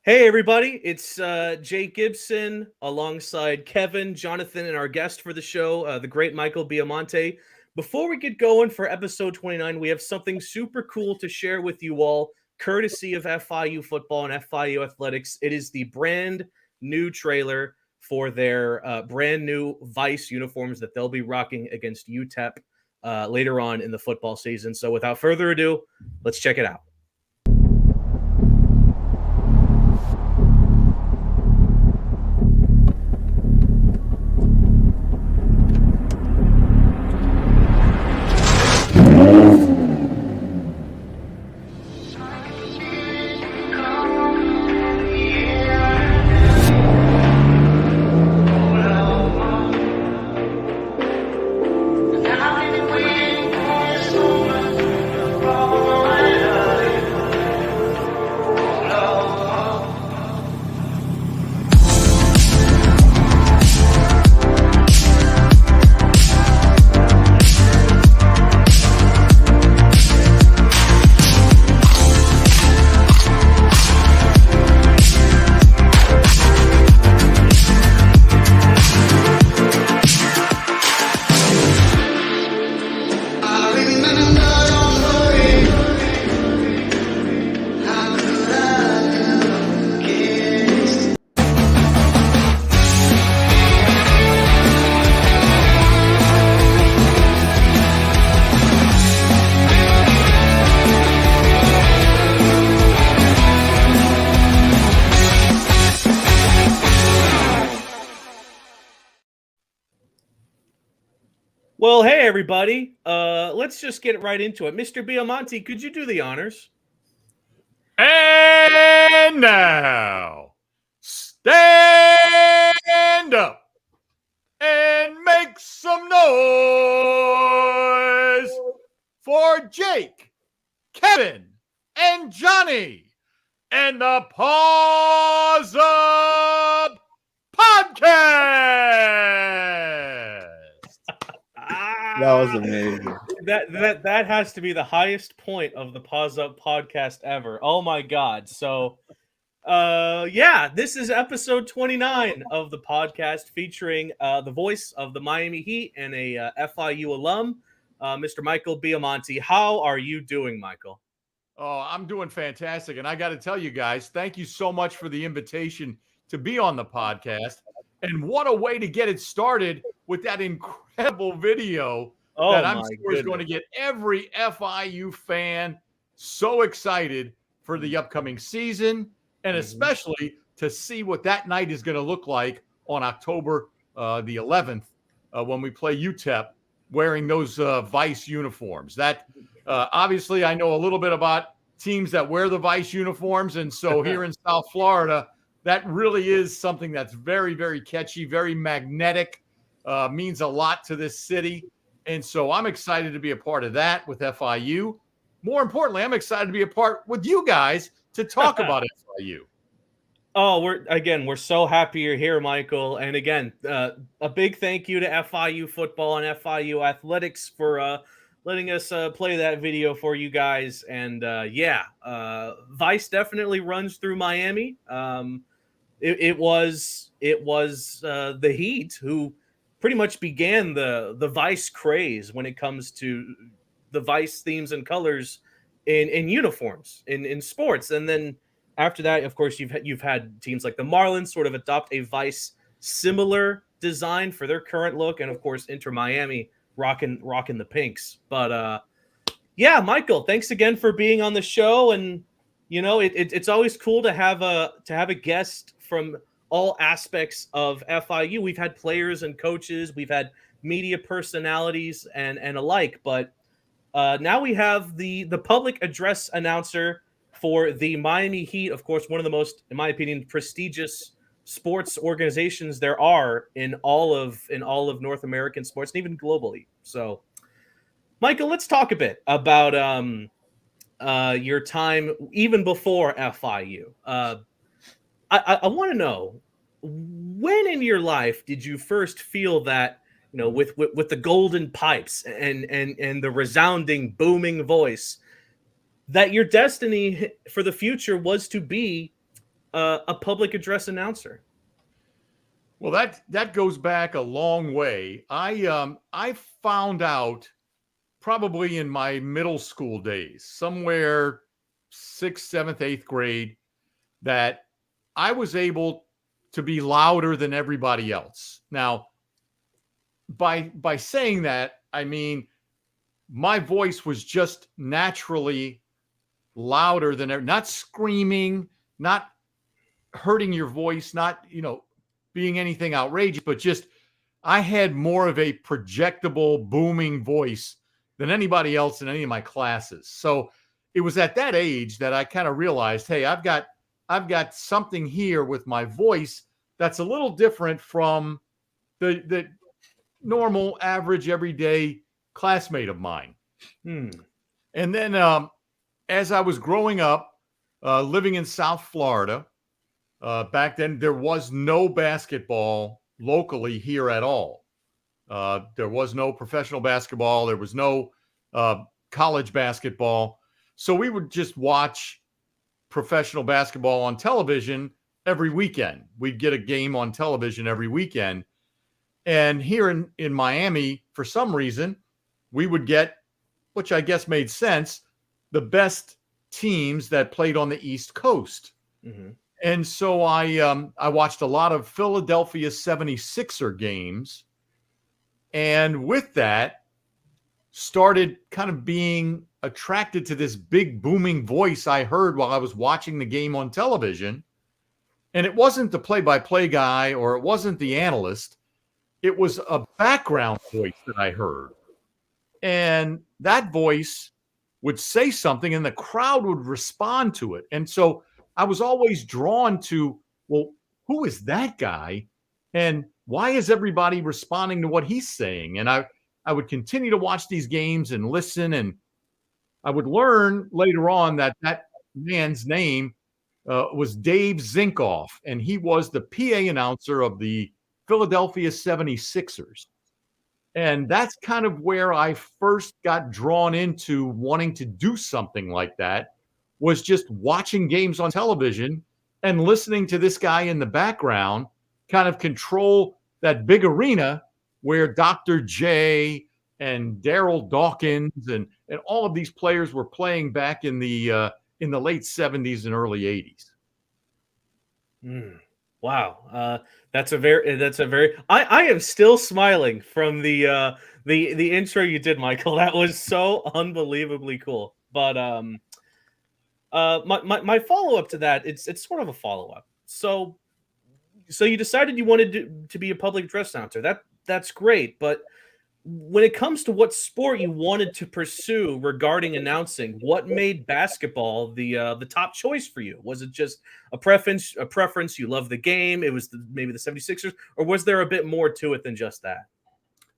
Hey, everybody, it's Jay Gibson alongside Kevin, Jonathan, and our guest for the show, the great Michael Baiamonte. Before we get going for episode 29, we have something super cool to share with you all, courtesy of FIU football and FIU athletics. It is the brand new trailer for their brand new Vice uniforms that they'll be rocking against UTEP later on in the football season. So without further ado, let's check it out. Well, hey, everybody. Let's just get right into it. Mr. Baiamonte, could you do the honors? And now, stand up and make some noise for Jake, Kevin, and Jonny and the Paws Up Podcast. That was amazing. That has to be the highest point of the Paws Up podcast ever. Oh my God. So this is episode 29 of the podcast featuring the voice of the Miami Heat and a FIU alum, Mr. Michael Baiamonte. How are you doing, Michael? Oh, I'm doing fantastic. And I got to tell you guys, thank you so much for the invitation to be on the podcast. And what a way to get it started with that incredible video that I'm sure is going to get every FIU fan so excited for the upcoming season, and especially to see what that night is going to look like on October the 11th when we play UTEP wearing those Vice uniforms. That obviously I know a little bit about teams that wear the Vice uniforms, and so here in South Florida, that really is something that's very, very catchy, very magnetic, means a lot to this city. And so I'm excited to be a part of that with FIU. More importantly, I'm excited to be a part with you guys to talk about FIU. Oh, we're so happy you're here, Michael. And again, a big thank you to FIU football and FIU athletics for letting us play that video for you guys. And Vice definitely runs through Miami. It was the Heat who pretty much began the Vice craze when it comes to the Vice themes and colors in uniforms in sports. And then after that, of course, you've had teams like the Marlins sort of adopt a Vice similar design for their current look, and of course Inter Miami rocking the pinks. But Michael, thanks again for being on the show. And it's always cool to have a guest from all aspects of FIU. We've had players and coaches, we've had media personalities and alike, but now we have the public address announcer for the Miami Heat, of course, one of the most, in my opinion, prestigious sports organizations there are in all of North American sports and even globally. So, Michael, let's talk a bit about your time even before FIU. I want to know, when in your life did you first feel that, with the golden pipes and the resounding booming voice, that your destiny for the future was to be a public address announcer? Well, that goes back a long way. I found out probably in my middle school days, somewhere sixth, seventh, eighth grade, that I was able to be louder than everybody else. Now, by saying that, I mean my voice was just naturally louder than not screaming, not hurting your voice, not being anything outrageous, but just I had more of a projectable, booming voice than anybody else in any of my classes. So it was at that age that I kind of realized, hey, I've got something here with my voice that's a little different from the normal, average, everyday classmate of mine. And then as I was growing up, living in South Florida, back then there was no basketball locally here at all. There was no professional basketball. There was no college basketball. So we would just watch professional basketball on television every weekend. We'd get a game on television every weekend. And here in Miami, for some reason, we would get, which I guess made sense, the best teams that played on the East Coast. Mm-hmm. And so I watched a lot of Philadelphia 76er games. And with that, started kind of being attracted to this big booming voice I heard while I was watching the game on television. And it wasn't the play-by-play guy, or it wasn't the analyst. It was a background voice that I heard. And that voice would say something and the crowd would respond to it. And so I was always drawn to, well, who is that guy? And why is everybody responding to what he's saying? And I would continue to watch these games and listen. And I would learn later on that man's name was Dave Zinkoff. And he was the PA announcer of the Philadelphia 76ers. And that's kind of where I first got drawn into wanting to do something like that, was just watching games on television and listening to this guy in the background kind of control that big arena where Dr. J and Daryl Dawkins and all of these players were playing back in the late 70s and early 80s. Wow. That's a very I am still smiling from the intro you did, Michael. That was so unbelievably cool. But my follow-up to that, it's sort of a follow-up. So you decided you wanted to be a public address announcer. That's great, but when it comes to what sport you wanted to pursue regarding announcing, what made basketball the top choice for you? Was it just a preference? You love the game. It was maybe the 76ers, or was there a bit more to it than just that?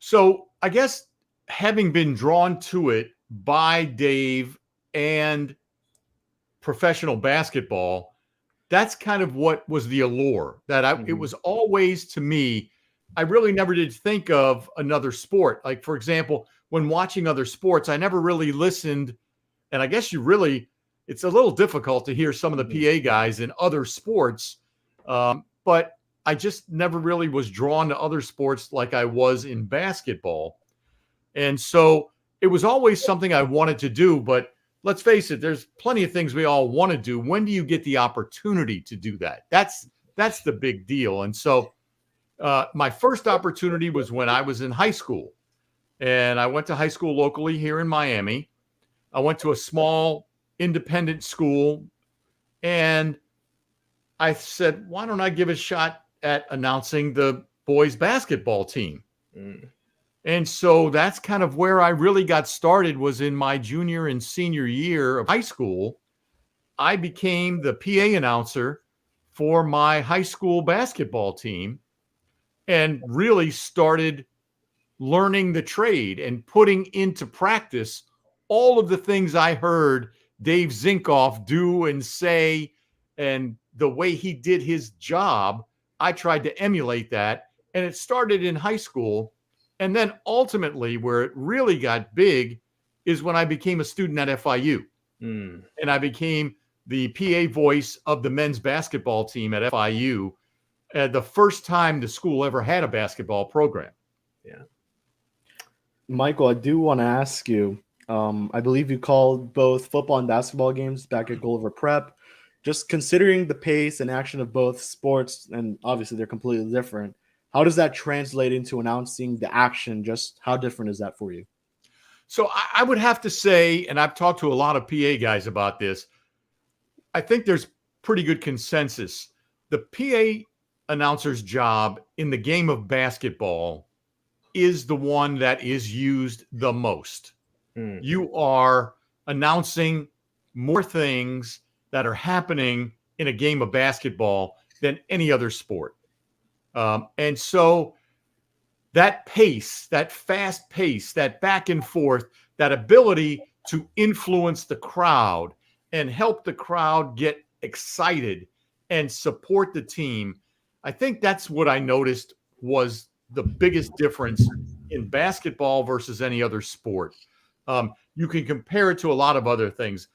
So I guess having been drawn to it by Dave and professional basketball, that's kind of what was the allure. It was always, to me, I really never did think of another sport. Like, for example, when watching other sports, I never really listened. And I guess it's a little difficult to hear some of the PA guys in other sports. But I just never really was drawn to other sports like I was in basketball. And so it was always something I wanted to do. But let's face it, there's plenty of things we all want to do. When do you get the opportunity to do that? That's the big deal. And so my first opportunity was when I was in high school, and I went to high school locally here in Miami. I went to a small independent school, and I said, why don't I give a shot at announcing the boys basketball team? And so that's kind of where I really got started, was in my junior and senior year of high school. I became the PA announcer for my high school basketball team, and really started learning the trade and putting into practice all of the things I heard Dave Zinkoff do and say, and the way he did his job. I tried to emulate that, and it started in high school. And then ultimately where it really got big is when I became a student at FIU. And I became the PA voice of the men's basketball team at FIU, the first time the school ever had a basketball program. Yeah. Michael, I do want to ask you, I believe you called both football and basketball games back at Gulliver Prep. Just considering the pace and action of both sports, and obviously they're completely different, how does that translate into announcing the action? Just how different is that for you? So I would have to say, and I've talked to a lot of PA guys about this, I think there's pretty good consensus. The PA announcer's job in the game of basketball is the one that is used the most. You are announcing more things that are happening in a game of basketball than any other sport. And so that pace, that fast pace, that back and forth, that ability to influence the crowd and help the crowd get excited and support the team, I think that's what I noticed was the biggest difference in basketball versus any other sport. You can compare it to a lot of other things.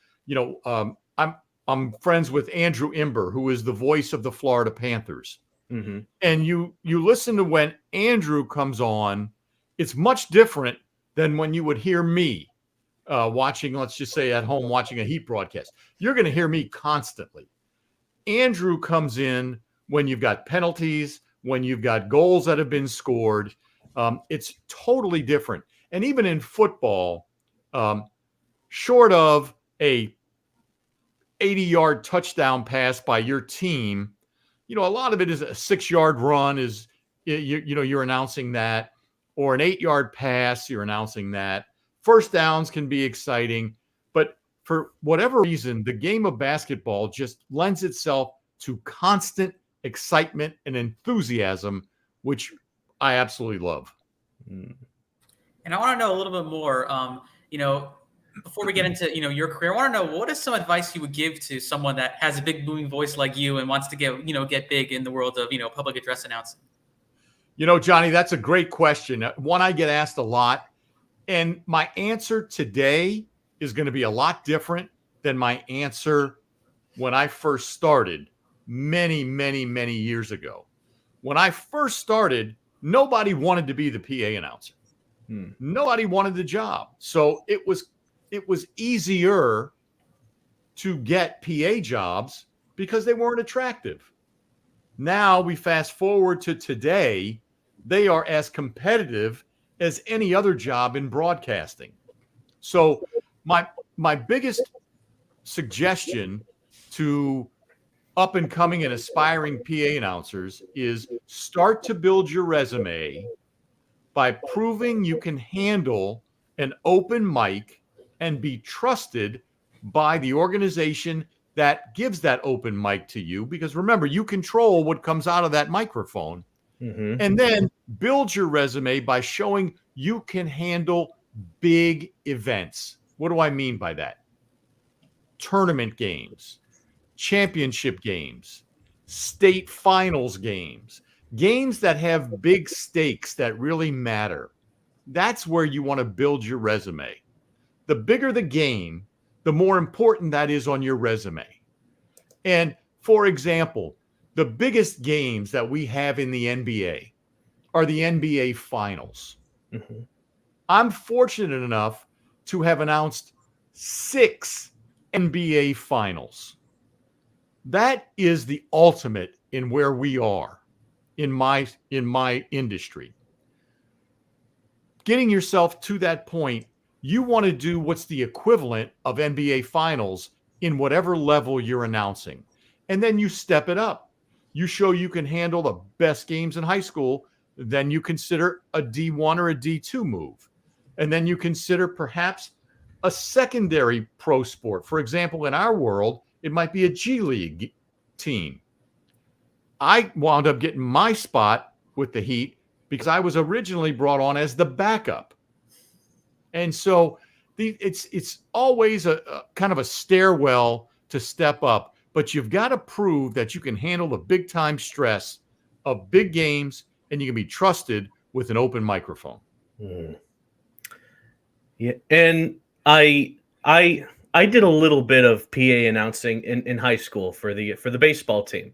I'm friends with Andrew Imber, who is the voice of the Florida Panthers. Mm-hmm. And you listen to when Andrew comes on, it's much different than when you would hear me watching, let's just say at home, watching a Heat broadcast. You're going to hear me constantly. Andrew comes in when you've got penalties, when you've got goals that have been scored. It's totally different. And even in football, short of a 80-yard touchdown pass by your team, a lot of it is a 6-yard run you're announcing that, or an 8-yard pass, you're announcing that. First downs can be exciting, but for whatever reason, the game of basketball just lends itself to constant excitement and enthusiasm, which I absolutely love. And I want to know a little bit more, before we get into, your career, I want to know, what is some advice you would give to someone that has a big booming voice like you and wants to get big in the world of, public address announcing? Jonny, that's a great question. One I get asked a lot. And my answer today is going to be a lot different than my answer when I first started many, many, many years ago. When I first started, nobody wanted to be the PA announcer. Nobody wanted the job. So it was easier to get PA jobs because they weren't attractive. Now we fast forward to today, they are as competitive as any other job in broadcasting. So my biggest suggestion to up and coming and aspiring PA announcers is start to build your resume by proving you can handle an open mic and be trusted by the organization that gives that open mic to you. Because remember, you control what comes out of that microphone. Mm-hmm. And then build your resume by showing you can handle big events. What do I mean by that? Tournament games, championship games, state finals games, games that have big stakes that really matter. That's where you want to build your resume. The bigger the game, the more important that is on your resume. And for example, the biggest games that we have in the NBA are the NBA finals. Mm-hmm. I'm fortunate enough to have announced 6 NBA finals. That is the ultimate in where we are in my industry. Getting yourself to that point, you want to do what's the equivalent of NBA finals in whatever level you're announcing. And then you step it up. You show you can handle the best games in high school, then you consider a D1 or a D2 move. And then you consider perhaps a secondary pro sport. For example, in our world, it might be a G League team. I wound up getting my spot with the Heat because I was originally brought on as the backup. And so it's always a kind of a stairwell to step up, but you've got to prove that you can handle the big time stress of big games and you can be trusted with an open microphone. Yeah, and I I did a little bit of PA announcing in high school for the baseball team.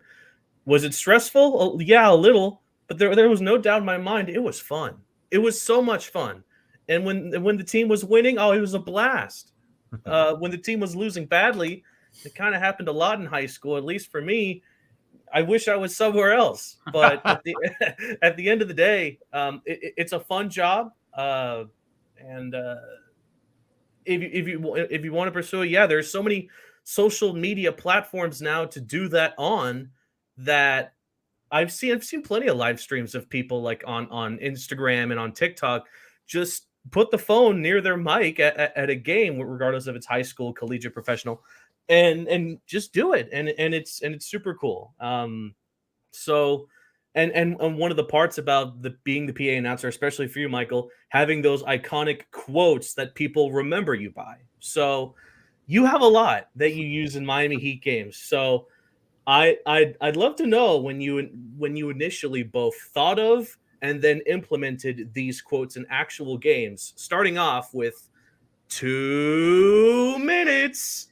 Was it stressful? Yeah, a little, but there was no doubt in my mind it was fun. It was so much fun. And when the team was winning, oh, it was a blast. When the team was losing badly, it kind of happened a lot in high school, at least for me. I wish I was somewhere else, but at the at the end of the day, it's a fun job, and if you want to pursue it, yeah, there's so many social media platforms now to do that on that I've seen plenty of live streams of people like on Instagram and on TikTok just put the phone near their mic at a game, regardless if it's high school, collegiate, professional, and just do it, and it's super cool. So and one of the parts about being the PA announcer, especially for you, Michael, having those iconic quotes that people remember you by. So you have a lot that you use in Miami Heat games. So I'd love to know when you initially both thought of and then implemented these quotes in actual games, starting off with 2 minutes,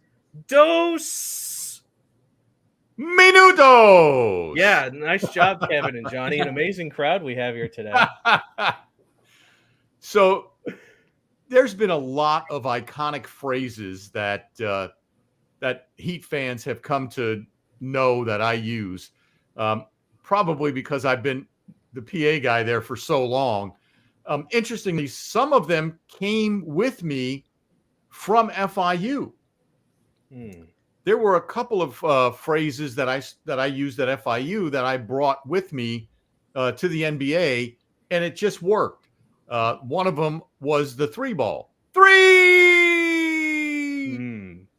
dos Minutos. Yeah, nice job, Kevin and Johnny. An amazing crowd we have here today. So there's been a lot of iconic phrases that that Heat fans have come to know that I use, probably because I've been the PA guy there for so long. Interestingly, some of them came with me from FIU. There were a couple of phrases that I used at FIU that I brought with me to the NBA, and it just worked. One of them was the 3-ball. 3!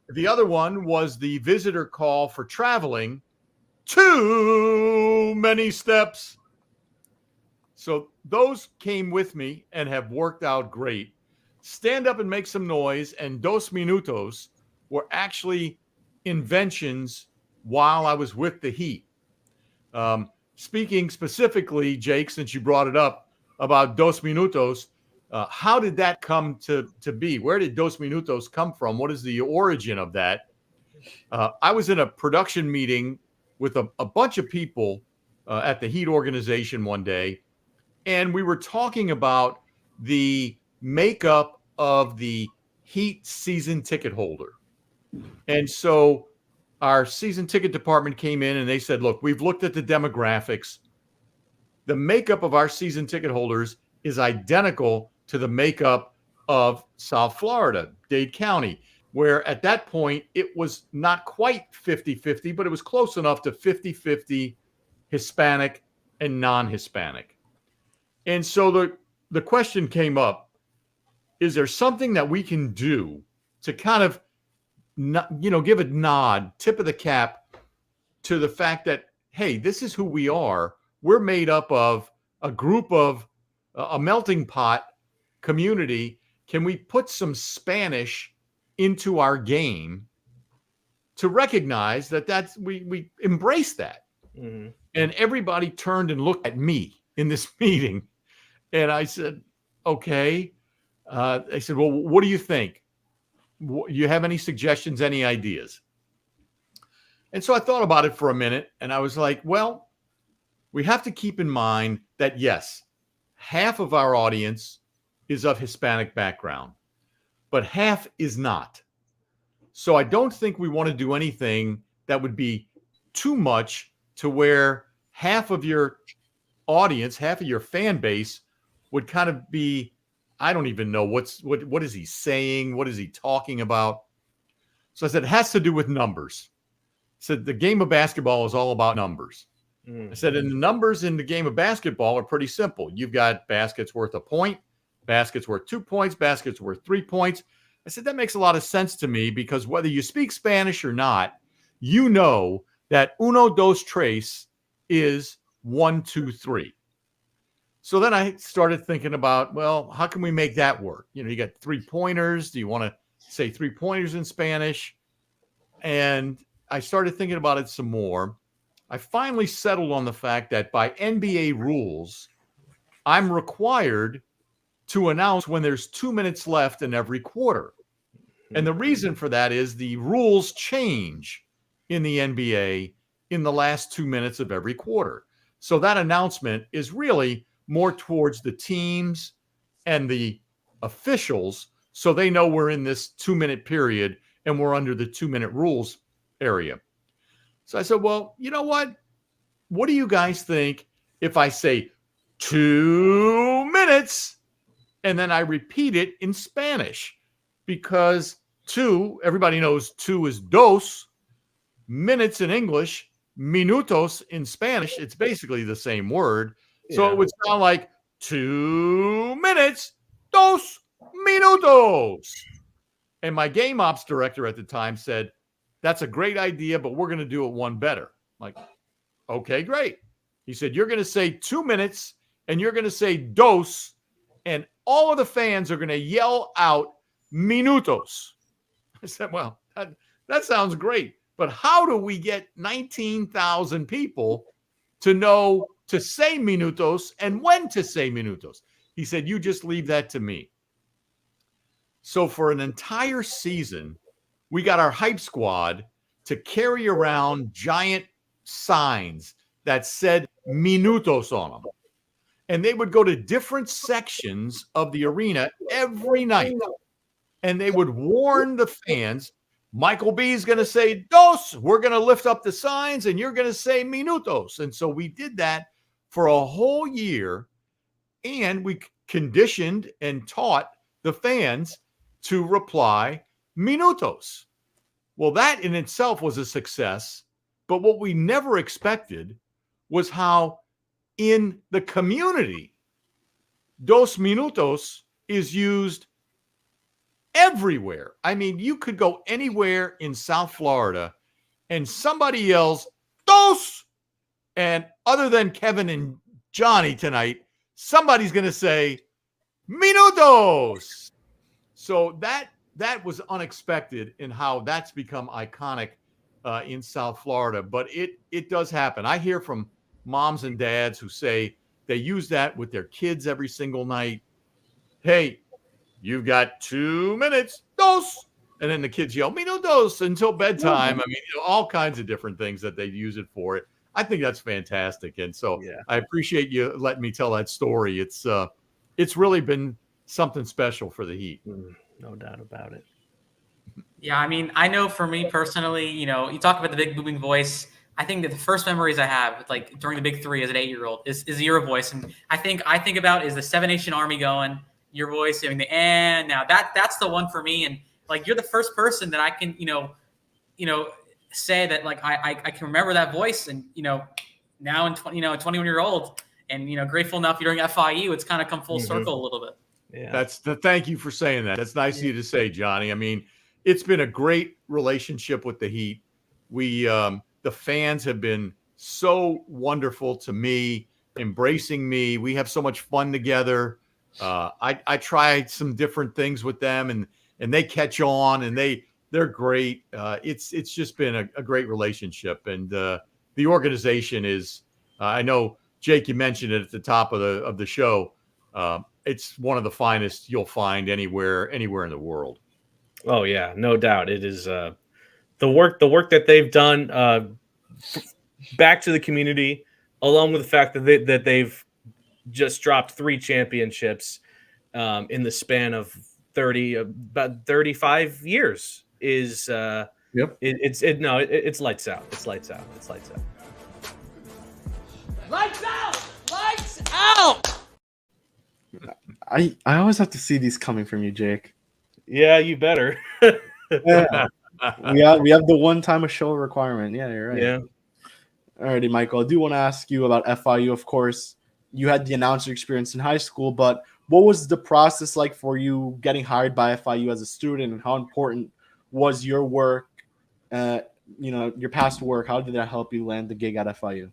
The other one was the visitor call for traveling. Too many steps. So those came with me and have worked out great. Stand up and make some noise and dos minutos were actually inventions while I was with the Heat. Speaking specifically, Jake, since you brought it up about dos minutos, how did that come to be? Where did dos minutos come from? What is the origin of that? I was in a production meeting with a bunch of people at the Heat organization one day, and we were talking about the makeup of the Heat season ticket holder. And so our season ticket department came in and they said, look, we've looked at the demographics. The makeup of our season ticket holders is identical to the makeup of South Florida, Dade County, where at that point it was not quite 50-50, but it was close enough to 50-50 Hispanic and non-Hispanic. And so the question came up, is there something that we can do to kind of give a nod, tip of the cap to the fact that, hey, this is who we are. We're made up of a group of a melting pot community. Can we put some Spanish into our game to recognize that we embrace that? Mm-hmm. And everybody turned and looked at me in this meeting. And I said, okay. They said, well, what do you think? You have any suggestions, any ideas? And so I thought about it for a minute and I was like, well, we have to keep in mind that yes, half of our audience is of Hispanic background, but half is not. So I don't think we want to do anything that would be too much to where half of your audience, half of your fan base would kind of be, I don't even know what is he saying? What is he talking about? So I said, it has to do with numbers. I said, the game of basketball is all about numbers. I said, and the numbers in the game of basketball are pretty simple. You've got baskets worth a point, baskets worth 2 points, baskets worth 3 points. I said, that makes a lot of sense to me because whether you speak Spanish or not, you know that uno, dos, tres is 1, 2, 3. So then I started thinking about, well, how can we make that work? You got 3-pointers. Do you want to say 3-pointers in Spanish? And I started thinking about it some more. I finally settled on the fact that by NBA rules, I'm required to announce when there's 2 minutes left in every quarter. And the reason for that is the rules change in the NBA in the last 2 minutes of every quarter. So that announcement is really more towards the teams and the officials, so they know we're in this 2-minute period and we're under the 2-minute rules area. So I said, well, you know what? What do you guys think if I say 2 minutes and then I repeat it in Spanish? Because two, everybody knows two is dos, minutes in English, minutos in Spanish. It's basically the same word. So it would sound like 2 minutes, dos minutos. And my game ops director at the time said, that's a great idea, but we're going to do it one better. I'm like, okay, great. He said, you're going to say 2 minutes and you're going to say dos, and all of the fans are going to yell out minutos. I said, well, that sounds great, but how do we get 19,000 people to know to say minutos and when to say minutos? He said, you just leave that to me. So for an entire season, we got our hype squad to carry around giant signs that said minutos on them. And they would go to different sections of the arena every night. And they would warn the fans, Michael B is going to say dos. We're going to lift up the signs and you're going to say minutos. And so we did that for a whole year. And we conditioned and taught the fans to reply minutos. Well, that in itself was a success. But what we never expected was how in the community, dos minutos is used everywhere. I mean, you could go anywhere in South Florida and somebody yells dos. And other than Kevin and Jonny tonight, somebody's going to say minutos. So that was unexpected in how that's become iconic in South Florida. But it does happen. I hear from moms and dads who say they use that with their kids every single night. Hey, you've got 2 minutes, dos. And then the kids yell, minutos, until bedtime. I mean, all kinds of different things that they use it for. I think that's fantastic. And so I appreciate you letting me tell that story. It's really been something special for the Heat. No doubt about it. Yeah, I mean, I know for me personally, you talk about the big booming voice. I think that the first memories I have, like during the Big Three as an 8-year-old, is your voice, and I think about is the Seven Nation Army going, your voice doing the and now that's the one for me, and like you're the first person that I can say that like I can remember that voice, and now in 21-year-old, and grateful enough during FIU, it's kind of come full circle a little bit. Yeah, thank you for saying that. That's nice of you to say, Jonny. I mean, it's been a great relationship with the Heat. We the fans have been so wonderful to me, embracing me. We have so much fun together. I try some different things with them, and they catch on, and they're great. It's just been a great relationship, and the organization is. I know, Jake, you mentioned it at the top of the show. It's one of the finest you'll find anywhere in the world. Oh yeah, no doubt. It is the work that they've done back to the community, along with the fact that they've just dropped 3 championships in the span of about 35 years is it's lights out. It's lights out. It's lights out. Lights out! Lights out! I always have to see these coming from you, Jake. Yeah, you better. Yeah. we have the one time a show requirement. Yeah, you're right. Yeah. Alrighty, Michael. I do want to ask you about FIU. Of course, you had the announcer experience in high school, but what was the process like for you getting hired by FIU as a student, and how important was your work, your past work? How did that help you land the gig at FIU?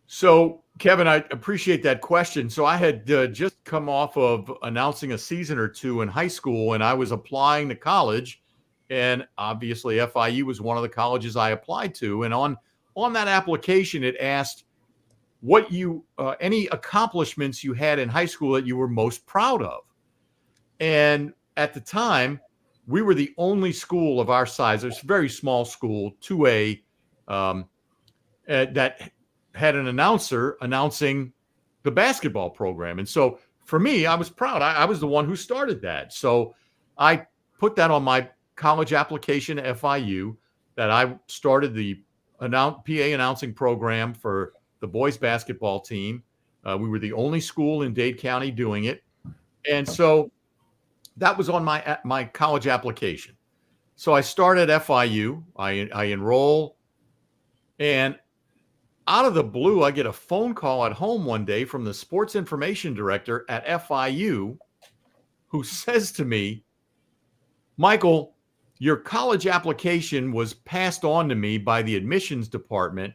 So, Kevin, I appreciate that question. So I had just come off of announcing a season or two in high school, and I was applying to college, and obviously FIU was one of the colleges I applied to. And on that application, it asked what any accomplishments you had in high school that you were most proud of. And at the time, we were the only school of our size. It's a very small school, 2A, that had an announcer announcing the basketball program. And so for me, I was proud. I was the one who started that. So I put that on my college application at FIU, that I started the PA announcing program for the boys basketball team. We were the only school in Dade County doing it. And so that was on my college application. So I start at FIU. I enroll, and out of the blue, I get a phone call at home one day from the sports information director at FIU, who says to me, "Michael, your college application was passed on to me by the admissions department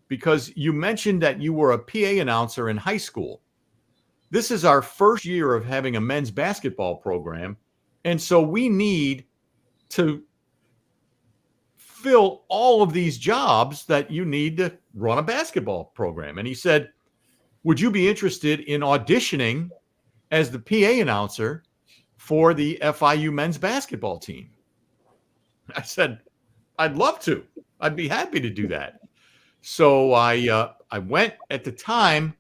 because you mentioned that you were a PA announcer in high school. This is our first year of having a men's basketball program, and so we need to fill all of these jobs that you need to run a basketball program." And he said, "Would you be interested in auditioning as the PA announcer for the FIU men's basketball team?" I said, "I'd love to. I'd be happy to do that." So I went. At the time,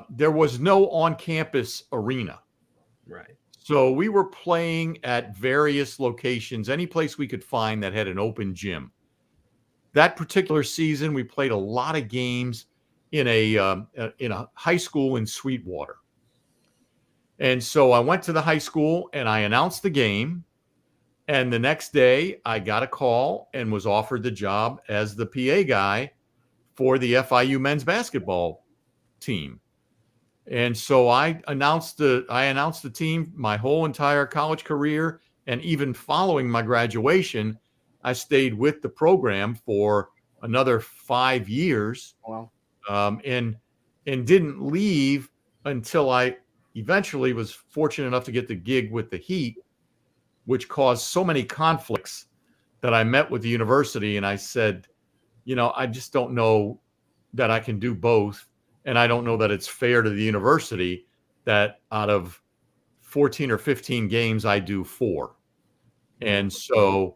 there was no on-campus arena. Right. So we were playing at various locations, any place we could find that had an open gym. That particular season, we played a lot of games in a high school in Sweetwater. And so I went to the high school and I announced the game. And the next day I got a call and was offered the job as the PA guy for the FIU men's basketball team. And so I announced the team my whole entire college career. And even following my graduation, I stayed with the program for another 5 years. Wow. And didn't leave until I eventually was fortunate enough to get the gig with the Heat, which caused so many conflicts that I met with the university. And I said, I just don't know that I can do both. And I don't know that it's fair to the university that out of 14 or 15 games, I do 4. And so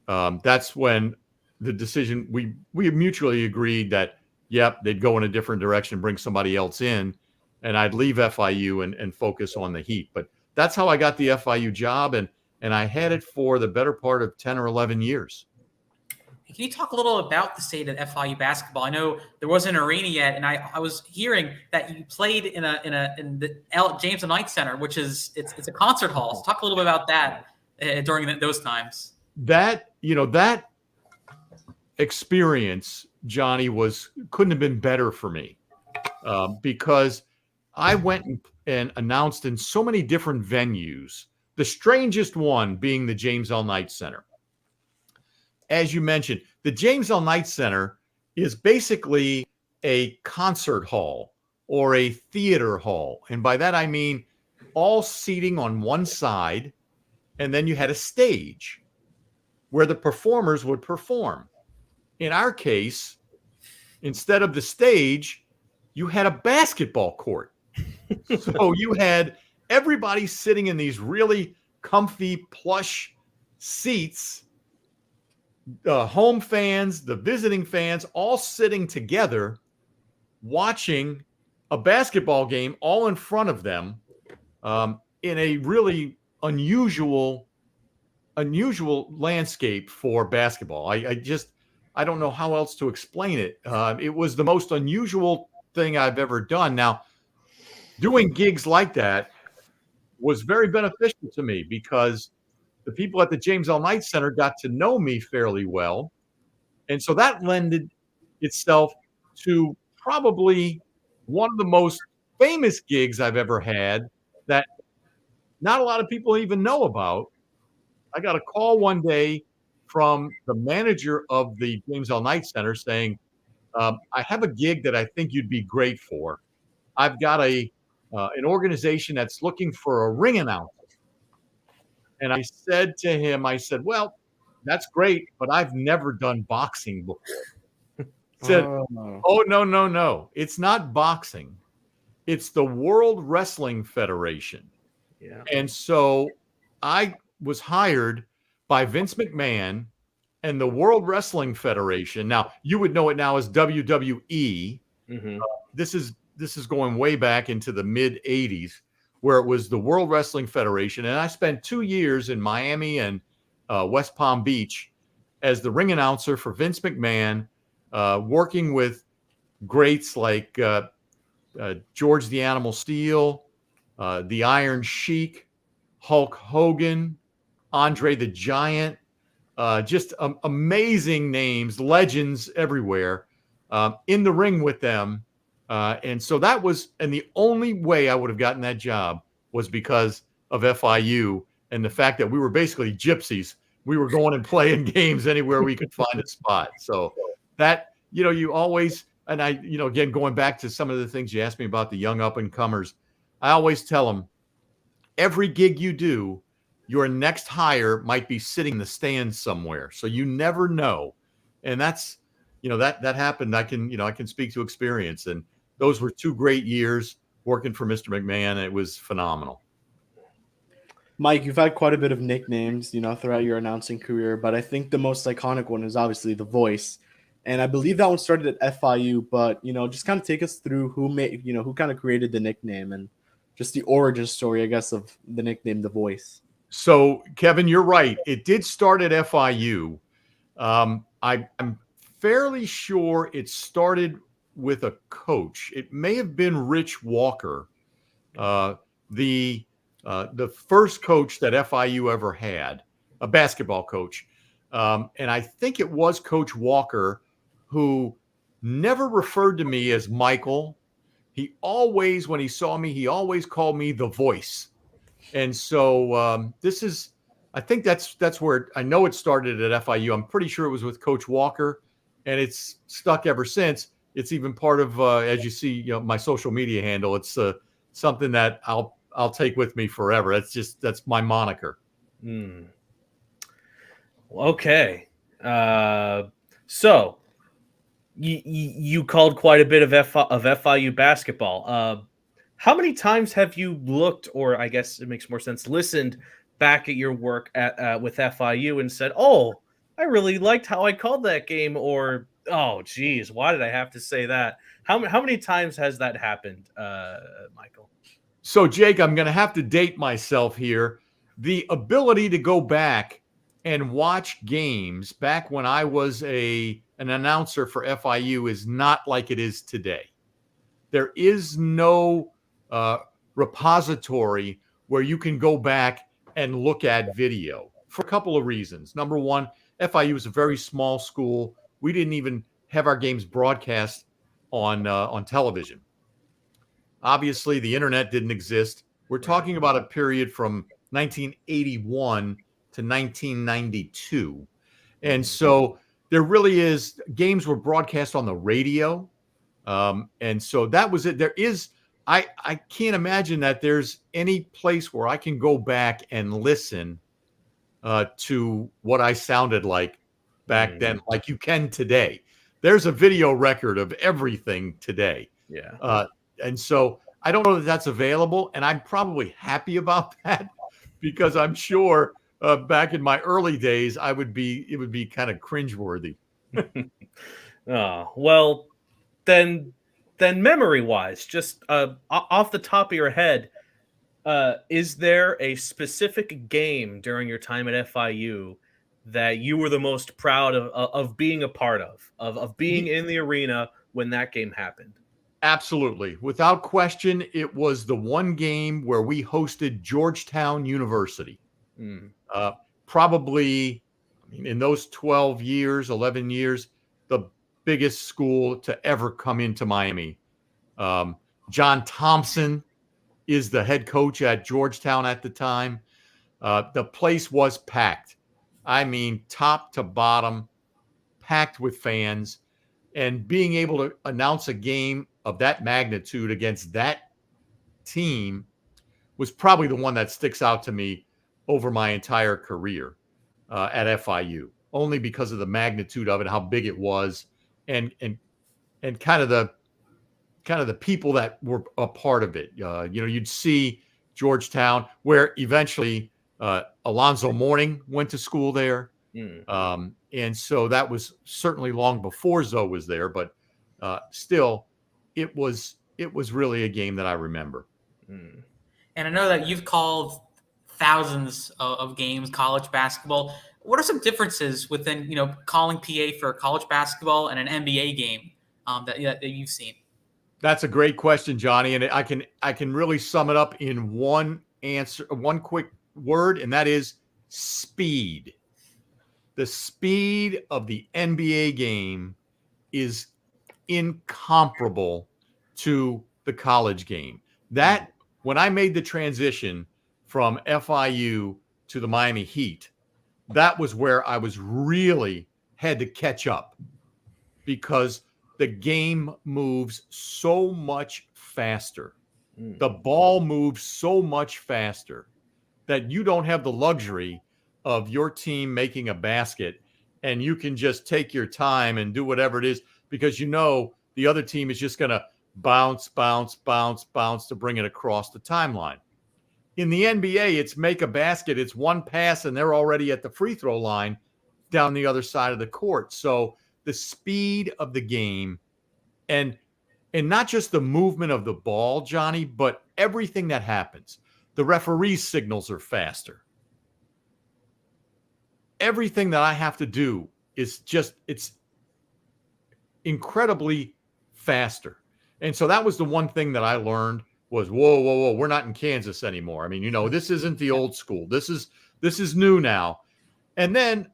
that's when the decision, we mutually agreed that, yep, they'd go in a different direction, bring somebody else in, and I'd leave FIU and focus on the Heat. But that's how I got the FIU job. And I had it for the better part of 10 or 11 years. Can you talk a little about the state of FIU basketball? I know there wasn't an arena yet, and I was hearing that you played in the James Knight Center, which is it's a concert hall. So talk a little bit about that during those times. That experience, Johnny, couldn't have been better for me because I went and announced in so many different venues. The strangest one being the James L. Knight Center. As you mentioned, the James L. Knight Center is basically a concert hall or a theater hall. And by that, I mean all seating on one side, and then you had a stage where the performers would perform. In our case, instead of the stage, you had a basketball court. So you had everybody sitting in these really comfy, plush seats, the home fans, the visiting fans, all sitting together, watching a basketball game all in front of them in a really unusual landscape for basketball. I don't know how else to explain it. It was the most unusual thing I've ever done. Now, doing gigs like that was very beneficial to me because the people at the James L. Knight Center got to know me fairly well. And so that lended itself to probably one of the most famous gigs I've ever had that not a lot of people even know about. I got a call one day from the manager of the James L. Knight Center saying, I have a gig that I think you'd be great for. I've got an organization that's looking for a ring announcer. And I said to him, well, that's great, but I've never done boxing before. He said, oh, no. It's not boxing. It's the World Wrestling Federation. Yeah. And so I was hired by Vince McMahon and the World Wrestling Federation. Now, you would know it now as WWE. Mm-hmm. This is going way back into the mid 80s, where it was the World Wrestling Federation. And I spent 2 years in Miami and West Palm Beach as the ring announcer for Vince McMahon, working with greats like George the Animal Steel, the Iron Sheik, Hulk Hogan, Andre the Giant, just amazing names, legends everywhere, in the ring with them. And so that was, and the only way I would have gotten that job was because of FIU and the fact that we were basically gypsies. We were going and playing games anywhere we could find a spot. So that, you always, and I, again, going back to some of the things you asked me about the young up and comers, I always tell them every gig you do, your next hire might be sitting in the stands somewhere. So you never know. And that's, that happened. I can speak to experience. And those were 2 great years working for Mr. McMahon. It was phenomenal. Mike, you've had quite a bit of nicknames, throughout your announcing career, but I think the most iconic one is obviously The Voice. And I believe that one started at FIU, but, just kind of take us through who kind of created the nickname and just the origin story, I guess, of the nickname The Voice. So, Kevin, you're right. It did start at FIU. I'm fairly sure it started with a coach. It may have been Rich Walker, the first coach that FIU ever had, a basketball coach. And I think it was Coach Walker who never referred to me as Michael. He always, when he saw me, he always called me The Voice. And so I think that's where I know it started at FIU. I'm pretty sure it was with Coach Walker, and it's stuck ever since. It's even part of, as you see, my social media handle. It's something that I'll take with me forever. That's my moniker. Okay. So you called quite a bit of FIU basketball. How many times have you looked, or I guess it makes more sense, listened back at your work with FIU and said, "Oh, I really liked how I called that game," or "Oh, geez, why did I have to say that?" How many times has that happened, Michael? So, Jake, I'm going to have to date myself here. The ability to go back and watch games back when I was an announcer for FIU is not like it is today. There is no repository where you can go back and look at video for a couple of reasons. Number one, FIU is a very small school. We didn't even have our games broadcast on television. Obviously, the internet didn't exist. We're talking about a period from 1981 to 1992. And so there really is, games were broadcast on the radio. And so that was it. I can't imagine that there's any place where I can go back and listen to what I sounded like back then, like you can today. There's a video record of everything today. Yeah. And so I don't know that that's available, and I'm probably happy about that because I'm sure back in my early days, it would be kind of cringeworthy. Oh, well, then memory-wise, just off the top of your head, is there a specific game during your time at FIU that you were the most proud of being a part of being in the arena when that game happened? Absolutely. Without question, it was the one game where we hosted Georgetown University. Probably, in those 11 years, the biggest school to ever come into Miami. John Thompson is the head coach at Georgetown at the time. The place was packed. I mean, top to bottom, packed with fans. And being able to announce a game of that magnitude against that team was probably the one that sticks out to me over my entire career at FIU, only because of the magnitude of it, how big it was, and kind of the people that were a part of it. You'd see Georgetown, where eventually Alonzo Mourning went to school there. And so that was certainly long before Zoe was there, but still, it was really a game that I remember. And I know that you've called thousands of games, college basketball. What are some differences within, calling PA for college basketball and an NBA game that you've seen? That's a great question, Johnny, and I can really sum it up in one answer, one quick word, and that is speed. The speed of the NBA game is incomparable to the college game. That when I made the transition from FIU to the Miami Heat, that was where I was really had to catch up, because the game moves so much faster. The ball moves so much faster that you don't have the luxury of your team making a basket and you can just take your time and do whatever it is, because the other team is just going to bounce to bring it across the timeline. In the NBA, it's make a basket. It's one pass and they're already at the free throw line down the other side of the court. So the speed of the game and not just the movement of the ball, Johnny, but everything that happens. The referee's signals are faster. Everything that I have to do is it's incredibly faster. And so that was the one thing that I learned was, whoa, we're not in Kansas anymore. I mean, this isn't the old school. This is new now. And then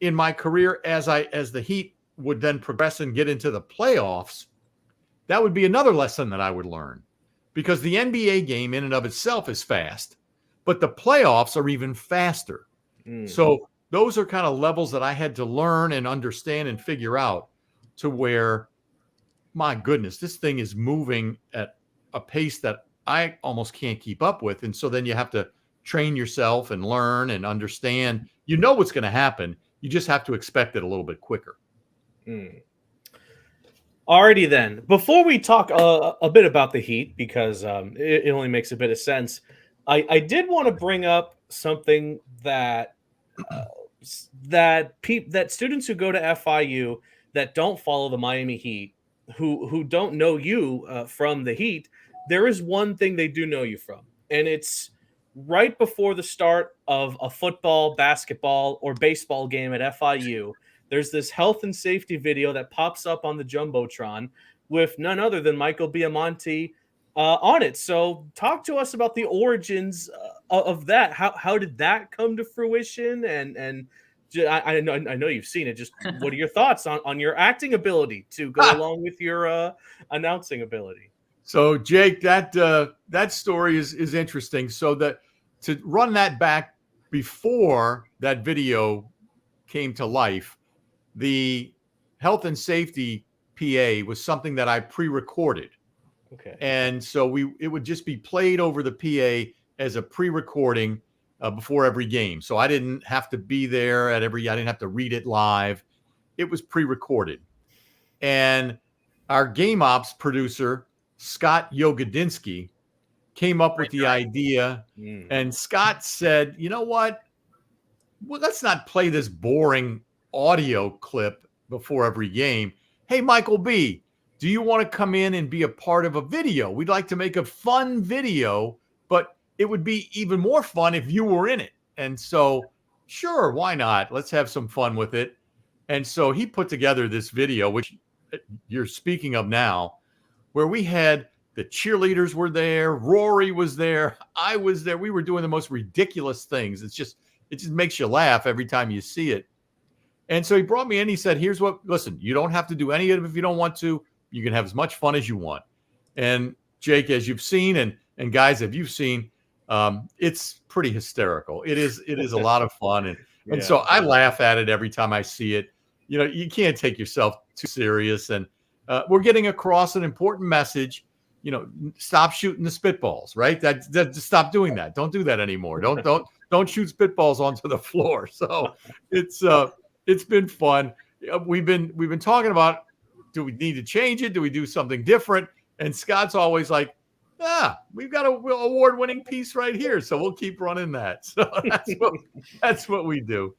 in my career, as the Heat would then progress and get into the playoffs, that would be another lesson that I would learn, because the NBA game in and of itself is fast, but the playoffs are even faster. So those are kind of levels that I had to learn and understand and figure out, to where, my goodness, this thing is moving at a pace that I almost can't keep up with. And so then you have to train yourself and learn and understand, what's going to happen. You just have to expect it a little bit quicker. Alrighty then. Before we talk a bit about the Heat, because it only makes a bit of sense, I did want to bring up something that that students who go to FIU that don't follow the Miami Heat, who don't know you from the Heat, there is one thing they do know you from, and it's right before the start of a football, basketball, or baseball game at FIU. There's this health and safety video that pops up on the Jumbotron with none other than Michael Baiamonte on it. So talk to us about the origins of that. How did that come to fruition? And I know you've seen it. Just what are your thoughts on your acting ability to go along with your announcing ability? So Jake, that story is interesting. So to run that back before that video came to life, the health and safety PA was something that I pre-recorded. Okay. And so it would just be played over the PA as a pre-recording before every game. So I didn't have to be there I didn't have to read it live. It was pre-recorded. And our game ops producer, Scott Yogodinsky, came up with the idea. And Scott said, you know what? Well, let's not play this boring audio clip before every game. Hey, Michael B., do you want to come in and be a part of a video? We'd like to make a fun video, but it would be even more fun if you were in it. And so, sure, why not? Let's have some fun with it. And so he put together this video, which you're speaking of now, where we had the cheerleaders were there, Rory was there, I was there. We were doing the most ridiculous things. It just makes you laugh every time you see it. And so he brought me in. He said, listen, you don't have to do any of it if you don't want to. You can have as much fun as you want. And Jake, as you've seen, and guys, if you've seen, it's pretty hysterical. It is a lot of fun. And so I laugh at it every time I see it. You can't take yourself too serious. And we're getting across an important message. Stop shooting the spitballs, right? That stop doing that. Don't do that anymore. Don't shoot spitballs onto the floor. So it's been fun. We've been talking about, do we need to change it? Do we do something different? And Scott's always like, we've got an award-winning piece right here, so we'll keep running that. So that's what we do.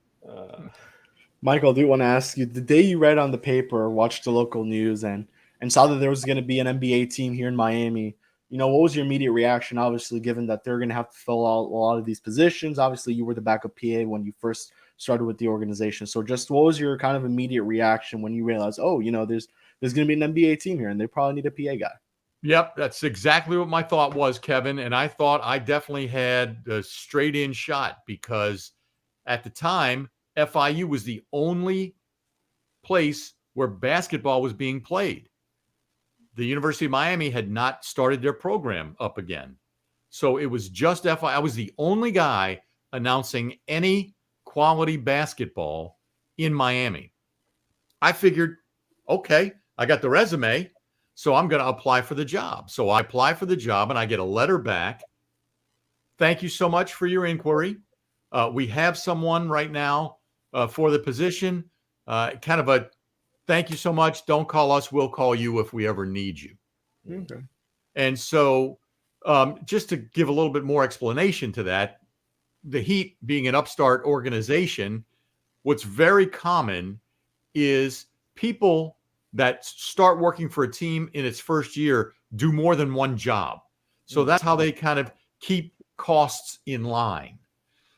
Michael, I do want to ask you, the day you read on the paper or watched the local news and saw that there was going to be an NBA team here in Miami, what was your immediate reaction, obviously, given that they're going to have to fill out a lot of these positions? Obviously, you were the backup PA when you first started with the organization. So just what was your kind of immediate reaction when you realized, there's going to be an NBA team here and they probably need a PA guy? Yep, that's exactly what my thought was, Kevin. And I thought I definitely had a straight-in shot because at the time, FIU was the only place where basketball was being played. The University of Miami had not started their program up again. So it was just FIU. I was the only guy announcing any quality basketball in Miami. I figured, okay, I got the resume, so I'm going to apply for the job. So I apply for the job and I get a letter back. Thank you so much for your inquiry. We have someone right now for the position. Kind of a thank you so much. Don't call us. We'll call you if we ever need you. Okay. And so just to give a little bit more explanation to that, the Heat being an upstart organization, what's very common is people that start working for a team in its first year do more than one job. So that's how they kind of keep costs in line.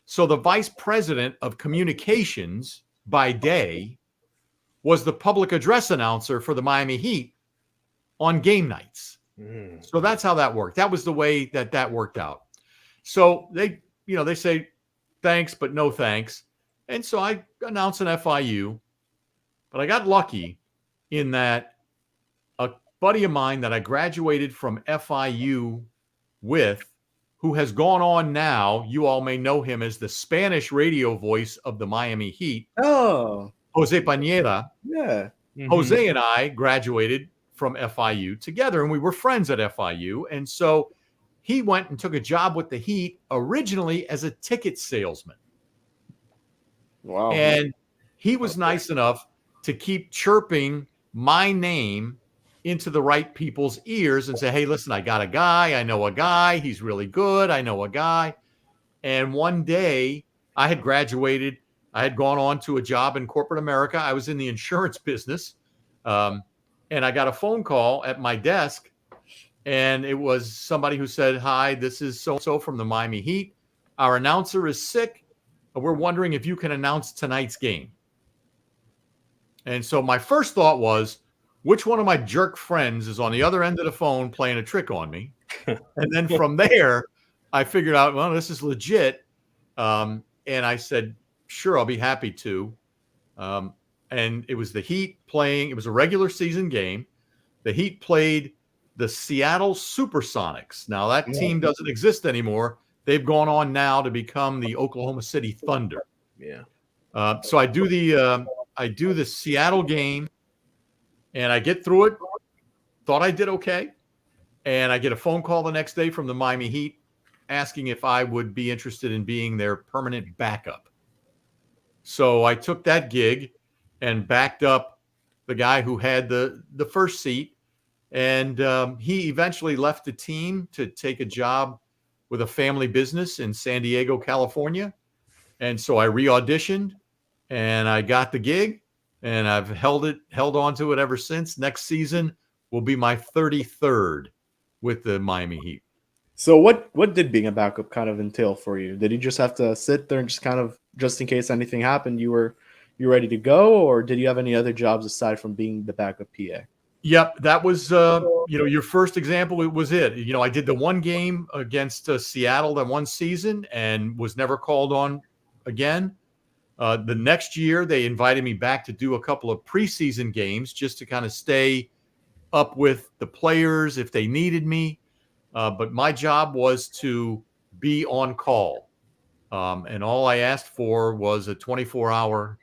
So the vice president of communications by day was the public address announcer for the Miami Heat on game nights. So that's how that worked. That was the way that worked out. So they say thanks, but no thanks. And so I announced an FIU, but I got lucky in that a buddy of mine that I graduated from FIU with, who has gone on now, you all may know him as the Spanish radio voice of the Miami Heat. Oh, Jose Pañeda. yeah. Mm-hmm. Jose and I graduated from FIU together, and we were friends at FIU. And so he went and took a job with the Heat originally as a ticket salesman. Wow. And he was nice enough to keep chirping my name into the right people's ears and say, hey, listen, I got a guy. I know a guy. He's really good. I know a guy. And one day I had graduated. I had gone on to a job in corporate America. I was in the insurance business. And I got a phone call at my desk. And it was somebody who said, hi, this is so-and-so from the Miami Heat. Our announcer is sick. We're wondering if you can announce tonight's game. And so my first thought was, which one of my jerk friends is on the other end of the phone playing a trick on me? And then from there, I figured out, well, this is legit. And I said, sure, I'll be happy to. And it was the Heat playing. It was a regular season game. The Heat played the Seattle Supersonics. Now, that team doesn't exist anymore. They've gone on now to become the Oklahoma City Thunder. Yeah. So I do the Seattle game, and I get through it. Thought I did okay. And I get a phone call the next day from the Miami Heat asking if I would be interested in being their permanent backup. So I took that gig and backed up the guy who had the first seat. And he eventually left the team to take a job with a family business in San Diego, California. And so I re-auditioned and I got the gig, and I've held on to it ever since. Next season will be my 33rd with the Miami Heat. So what did being a backup kind of entail for you? Did you just have to sit there and just kind of, just in case anything happened, you were ready to go, or did you have any other jobs aside from being the backup PA? Yep, that was your first example. It was it. I did the one game against Seattle that one season and was never called on again. The next year, they invited me back to do a couple of preseason games just to kind of stay up with the players if they needed me. But my job was to be on call. And all I asked for was a 24-hour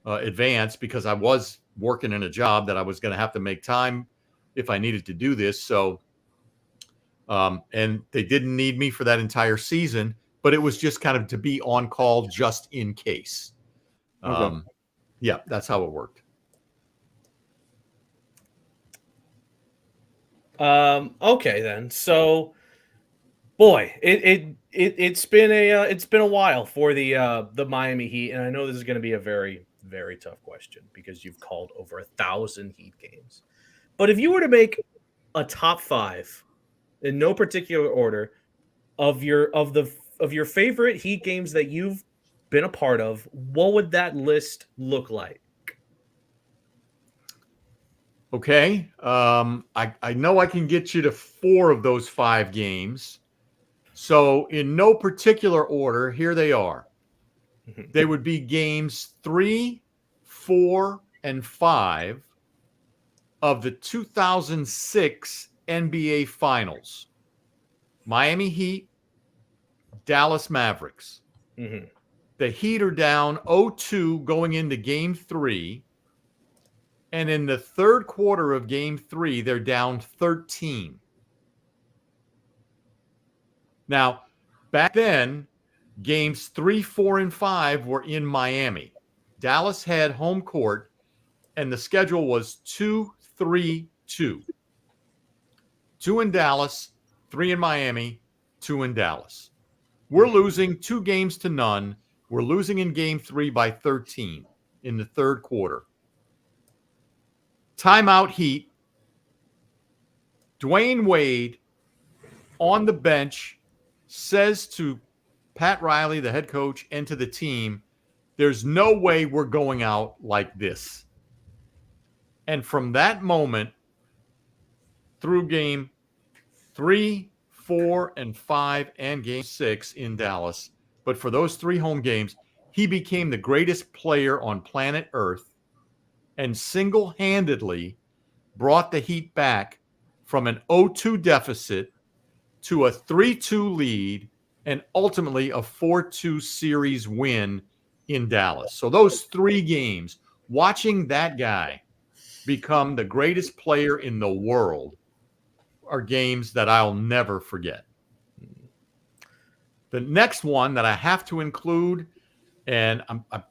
advance because I was working in a job that I was going to have to make time if I needed to do this. So, and they didn't need me for that entire season, but it was just kind of to be on call just in case. Okay. Yeah, that's how it worked. Okay, then. So Boy, it's been a while for the Miami Heat, and I know this is going to be a very, very tough question because you've called over 1,000 Heat games. But if you were to make a top 5 in no particular order of your favorite Heat games that you've been a part of, what would that list look like? Okay. I know I can get you to 4 of those 5 games. So in no particular order, here they are. They would be games 3, 4, and 5 of the 2006 NBA Finals. Miami Heat, Dallas Mavericks. Mm-hmm. The Heat are down 0-2 going into game 3. And in the third quarter of game 3, they're down 13. Now, back then, games 3, 4, and 5 were in Miami. Dallas had home court, and the schedule was 2-3-2. 2 in Dallas, 3 in Miami, 2 in Dallas. We're losing 2 games to none. We're losing in game 3 by 13 in the third quarter. Timeout Heat. Dwayne Wade on the bench says to Pat Riley, the head coach, and to the team, there's no way we're going out like this. And from that moment through game 3, 4, and 5 and game 6 in Dallas, but for those 3 home games, he became the greatest player on planet Earth and single-handedly brought the Heat back from an 0-2 deficit to a 3-2 lead and ultimately a 4-2 series win in Dallas. So those 3 games, watching that guy become the greatest player in the world are games that I'll never forget. The next one that I have to include, and I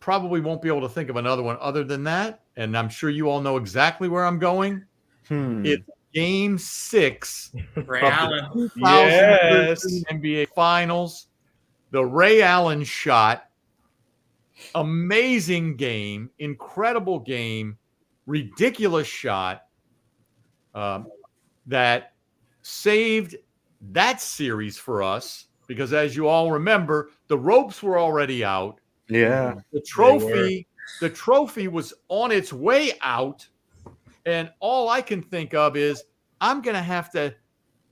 probably won't be able to think of another one other than that, and I'm sure you all know exactly where I'm going. It's game 6 Ray of Allen. the 2013 Yes. NBA Finals. The Ray Allen shot. Amazing game. Incredible game. Ridiculous shot that saved that series for us because, as you all remember, the ropes were already out. Yeah. The trophy was on its way out, and all I can think of is I'm going to have to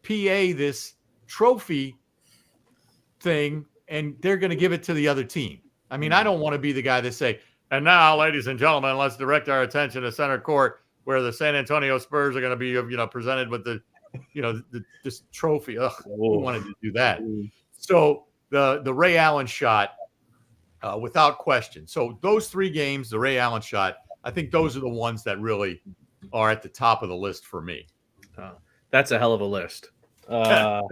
PA this trophy thing, and they're going to give it to the other team. I mean, I don't want to be the guy that say, and now, ladies and gentlemen, let's direct our attention to center court where the San Antonio Spurs are going to be, presented with this trophy. Ugh, who wanted to do that? So the Ray Allen shot, without question. So those 3 games, the Ray Allen shot, I think those are the ones that really are at the top of the list for me. That's a hell of a list. All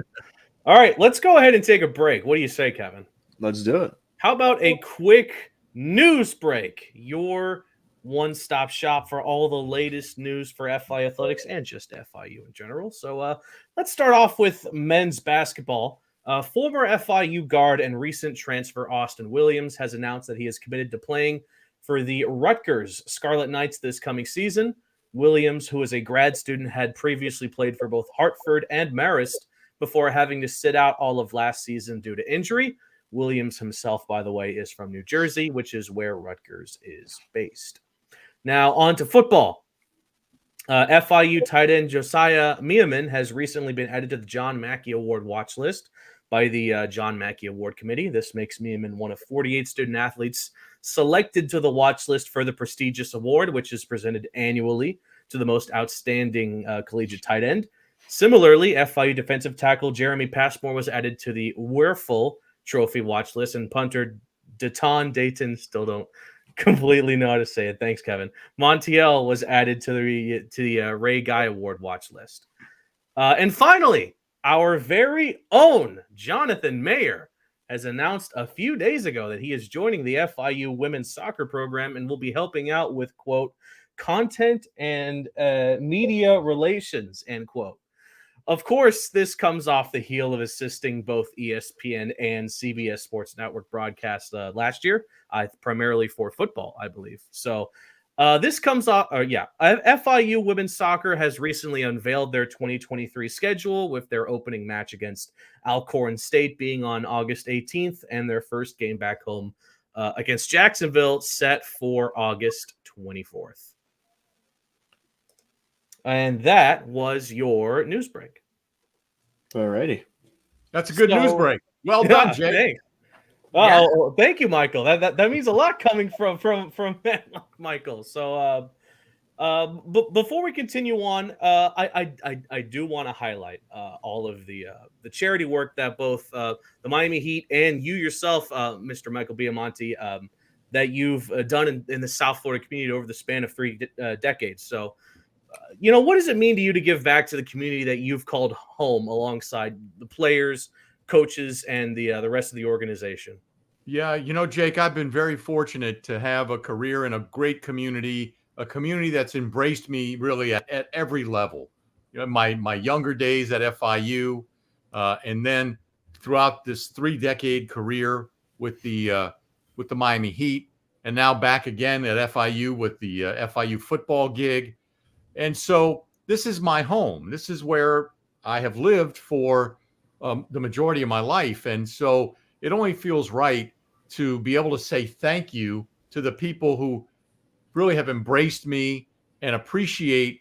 right, let's go ahead and take a break. What do you say, Kevin? Let's do it. How about a quick news break? Your one-stop shop for all the latest news for FIU Athletics and just FIU in general. So let's start off with men's basketball. Former FIU guard and recent transfer Austin Williams has announced that he is committed to playing for the Rutgers Scarlet Knights this coming season. Williams, who is a grad student, had previously played for both Hartford and Marist before having to sit out all of last season due to injury. Williams himself, by the way, is from New Jersey, which is where Rutgers is based. Now, on to football. FIU tight end Josiah Meeman has recently been added to the John Mackey Award watch list by the John Mackey Award Committee. This makes Meeman one of 48 student athletes selected to the watch list for the prestigious award, which is presented annually to the most outstanding collegiate tight end. Similarly, FIU defensive tackle Jeremy Passmore was added to the Werfel Trophy watch list, and punter Deton Dayton, still don't completely know how to say it. Thanks, Kevin. Montiel was added to the Ray Guy Award watch list. And finally, our very own Jonathan Mayer has announced a few days ago that he is joining the FIU women's soccer program and will be helping out with, quote, content and media relations, end quote. Of course, this comes off the heel of assisting both ESPN and CBS Sports Network broadcasts last year, primarily for football, I believe. So this comes off, FIU women's soccer has recently unveiled their 2023 schedule, with their opening match against Alcorn State being on August 18th and their first game back home against Jacksonville set for August 24th. And that was your news break. Alrighty. That's a good news break. Well done, Jay. Thanks. Oh, thank you, Michael. That means a lot coming from Michael. So, before we continue on, I do want to highlight all of the charity work that both the Miami Heat and you yourself, Mr. Michael Baiamonte, that you've done in the South Florida community over the span of 3 decades. So, what does it mean to you to give back to the community that you've called home, alongside the players, coaches, and the rest of the organization? Yeah, Jake, I've been very fortunate to have a career in a great community, a community that's embraced me really at every level. My younger days at FIU, and then throughout this 3-decade career with the Miami Heat, and now back again at FIU with the FIU football gig. And so this is my home. This is where I have lived for the majority of my life. And so it only feels right to be able to say thank you to the people who really have embraced me and appreciate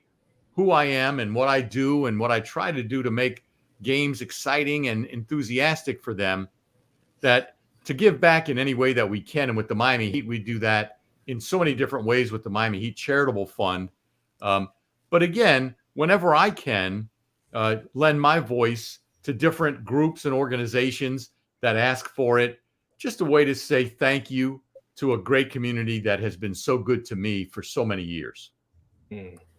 who I am and what I do and what I try to do to make games exciting and enthusiastic for them, that to give back in any way that we can. And with the Miami Heat, we do that in so many different ways with the Miami Heat Charitable Fund. But again, whenever I can lend my voice to different groups and organizations that ask for it, just a way to say thank you to a great community that has been so good to me for so many years.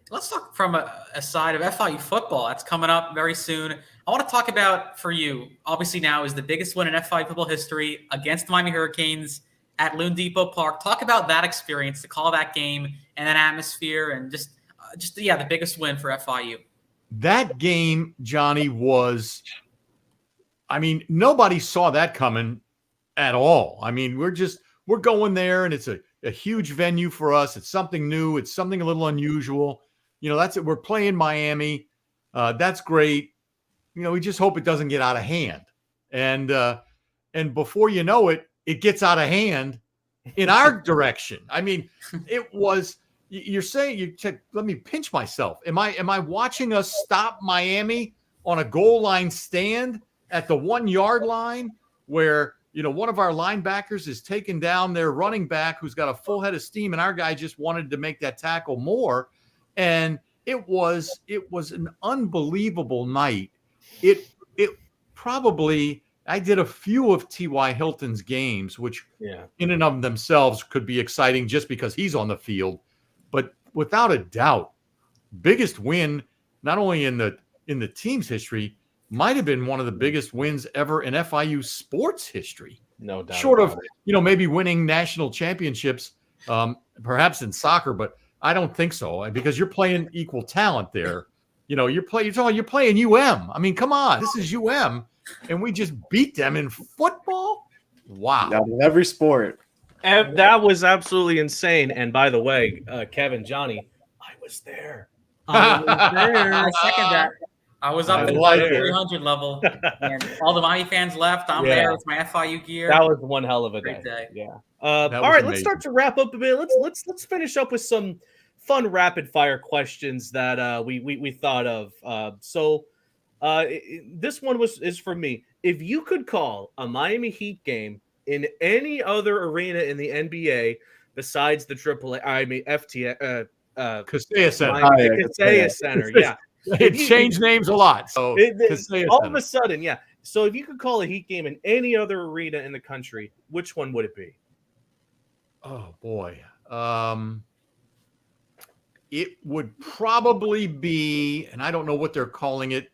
Let's talk from a side of FIU football. That's coming up very soon. I want to talk about, for you, obviously now is the biggest win in FIU football history against the Miami Hurricanes at Loon Depot Park. Talk about that experience, to call that game and that atmosphere, and just the biggest win for FIU. That game, Johnny, nobody saw that coming at all. We're going there, and it's a huge venue for us. It's something new. It's something a little unusual. That's it. We're playing Miami. That's great. We just hope it doesn't get out of hand. And before you know it, it gets out of hand in our direction. It was. You're saying let me pinch myself. Am I watching us stop Miami on a goal line stand at the 1-yard line, where one of our linebackers is taking down their running back who's got a full head of steam, and our guy just wanted to make that tackle more? And it was an unbelievable night. It probably, I did a few of T.Y. Hilton's games, which in and of themselves could be exciting just because he's on the field. But without a doubt, biggest win, not only in the team's history, might have been one of the biggest wins ever in FIU sports history. No doubt. Short of, maybe winning national championships, perhaps in soccer, but I don't think so, because you're playing equal talent there. You're playing UM. Come on, this is UM, and we just beat them in football. Wow. Yeah, in every sport. And that was absolutely insane. And by the way, Kevin, Johnny, I was there. I second that. I was up at the 300 level, and all the Miami fans left. I'm there with my FIU gear. That was one hell of a great day. Yeah. All right, amazing. Let's start to wrap up a bit. Let's finish up with some fun rapid fire questions that we thought of. This one is for me. If you could call a Miami Heat game in any other arena in the NBA besides the FTA, Kaseya Center. Kaseya Center, yeah. It changed names a lot. So all of a sudden, yeah. So if you could call a Heat game in any other arena in the country, which one would it be? Oh boy. It would probably be, and I don't know what they're calling it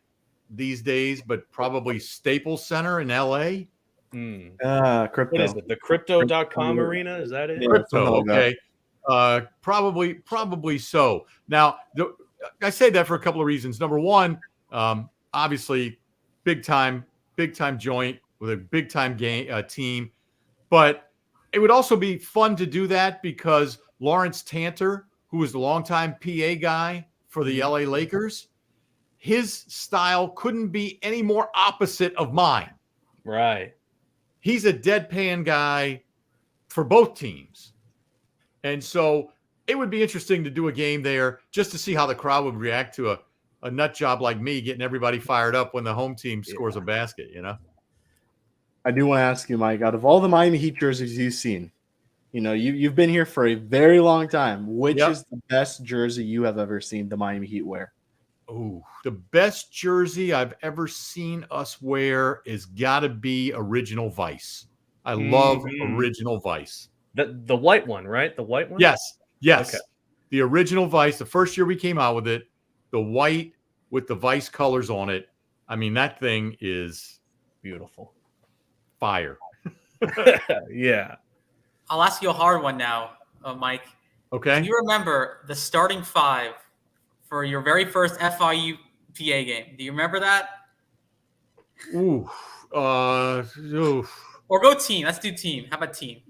these days, but probably Staples Center in LA. Crypto. What is it? The crypto.com arena? Is that it? Crypto, okay. Probably so. Now, I say that for a couple of reasons. Number one, obviously big time joint with a big time team. But it would also be fun to do that because Lawrence Tanter, who was the longtime PA guy for the LA Lakers, his style couldn't be any more opposite of mine. Right. He's a deadpan guy for both teams. And so it would be interesting to do a game there just to see how the crowd would react to a nut job like me getting everybody fired up when the home team scores a basket, you know? I do want to ask you, Mike, out of all the Miami Heat jerseys you've seen, you've been here for a very long time. Which is the best jersey you have ever seen the Miami Heat wear? Oh, the best jersey I've ever seen us wear is got to be Original Vice. I love Original Vice. The white one, right? The white one? Yes. Okay. The Original Vice, the first year we came out with it, the white with the Vice colors on it. I mean, that thing is beautiful. Fire. Yeah. I'll ask you a hard one now, Mike. Okay. Do you remember the starting five for your very first FIU PA game? Do you remember that? Ooh. Or go team. Let's do team. How about team?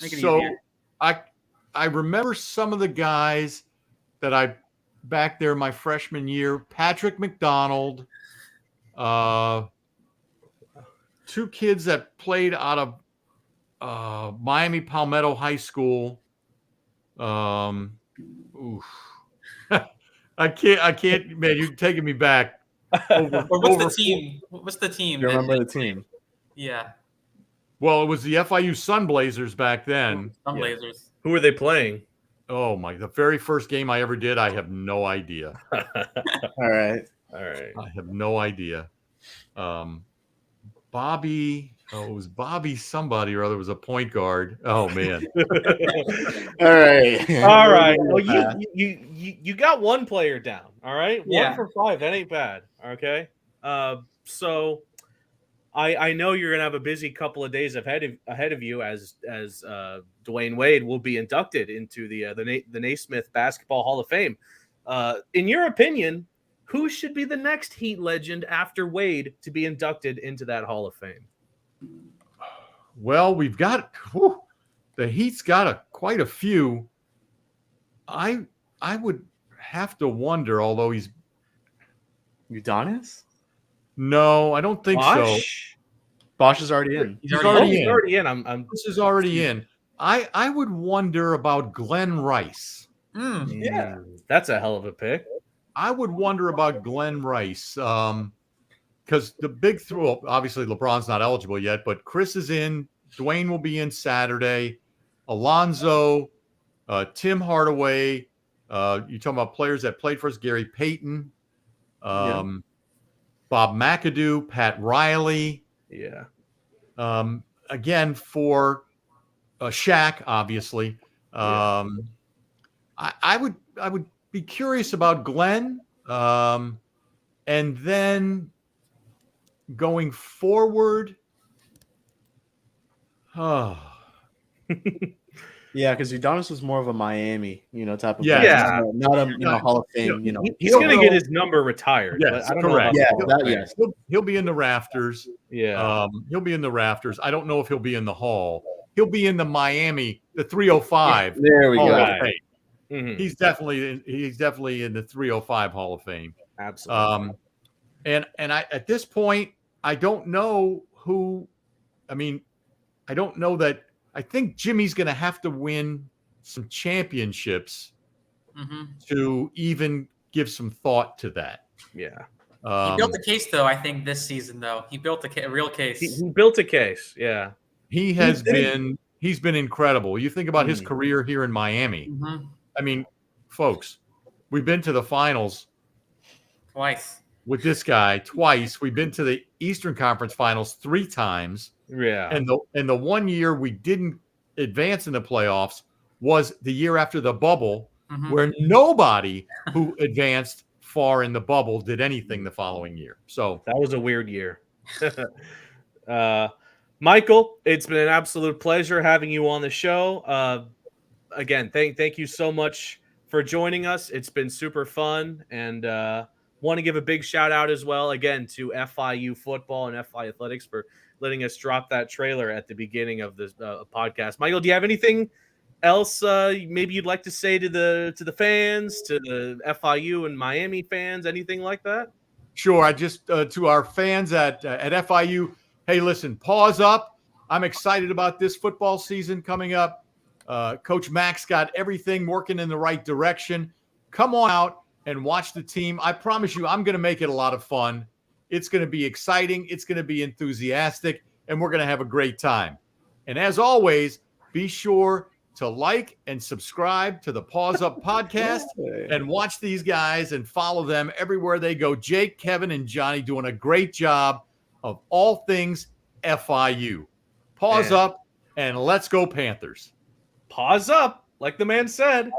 Make it so easier. I remember some of the guys that I back there my freshman year. Patrick McDonald, two kids that played out of Miami Palmetto High School. I can't, man, you're taking me back. Or what's the team? What's the team? You remember the team? Yeah. Well, it was the FIU Sunblazers back then. Sunblazers. Yeah. Who were they playing? Oh the very first game I ever did, I have no idea. All right. I have no idea. Bobby, it was Bobby somebody or other was a point guard. Oh man. All right. All right. Well, you got one player down. All right. Yeah. 1 for 5. That ain't bad. Okay. So I know you're gonna have a busy couple of days ahead of you as Dwayne Wade will be inducted into the Naismith Basketball Hall of Fame. In your opinion, who should be the next Heat legend after Wade to be inducted into that Hall of Fame? Well, we've got the Heat's got quite a few. I would have to wonder, although he's Udonis? No, I don't think Bosh? so. Bosh is already in. He's already in. This is already in. I would wonder about Glenn Rice. Yeah, that's a hell of a pick. I would wonder about Glenn Rice because the big throw. Obviously, LeBron's not eligible yet, but Chris is in. Dwayne will be in Saturday. Alonzo, Tim Hardaway. You're talking about players that played for us. Gary Payton, Bob McAdoo, Pat Riley. Yeah. Again, for Shaq, obviously. I would be curious about Glenn. And then going forward. Yeah, because Udonis was more of a Miami, type of player. Yeah. Not a Hall of Fame, He's going to get his number retired. Yes, I don't correct. know yes. He'll be in the rafters. Yeah. He'll be in the rafters. I don't know if he'll be in the Hall. He'll be in the Miami, the 305. There we Hall go. of Fame. Mm-hmm. He's definitely in the 305 Hall of Fame. Absolutely. And I at this point I don't know who. I mean, I don't know that. I think Jimmy's going to have to win some championships to even give some thought to that. Yeah. He built a case, though. I think this season, though, he built a real case. He built a case. Yeah. He's been incredible. You think about his career here in Miami. I mean, folks, we've been to the finals twice with this guy. Twice. We've been to the Eastern Conference Finals 3 times. Yeah. And the 1 year we didn't advance in the playoffs was the year after the bubble, where nobody who advanced far in the bubble did anything the following year. So that was a weird year. Michael, it's been an absolute pleasure having you on the show. Again, thank you so much for joining us. It's been super fun, and Want to give a big shout out as well, again, to FIU football and FIU Athletics for letting us drop that trailer at the beginning of this podcast. Michael, do you have anything else maybe you'd like to say to the fans, to the FIU and Miami fans, anything like that? Sure. I just to our fans at FIU, hey, listen, pause up. I'm excited about this football season coming up. Coach Max got everything working in the right direction. Come on out and watch the team. I promise you, I'm going to make it a lot of fun. It's going to be exciting. It's going to be enthusiastic, and we're going to have a great time. And as always, be sure to like and subscribe to the Paws Up podcast and watch these guys and follow them everywhere they go. Jake, Kevin, and Jonny doing a great job of all things FIU. Paws up and let's go Panthers. Paws up, like the man said.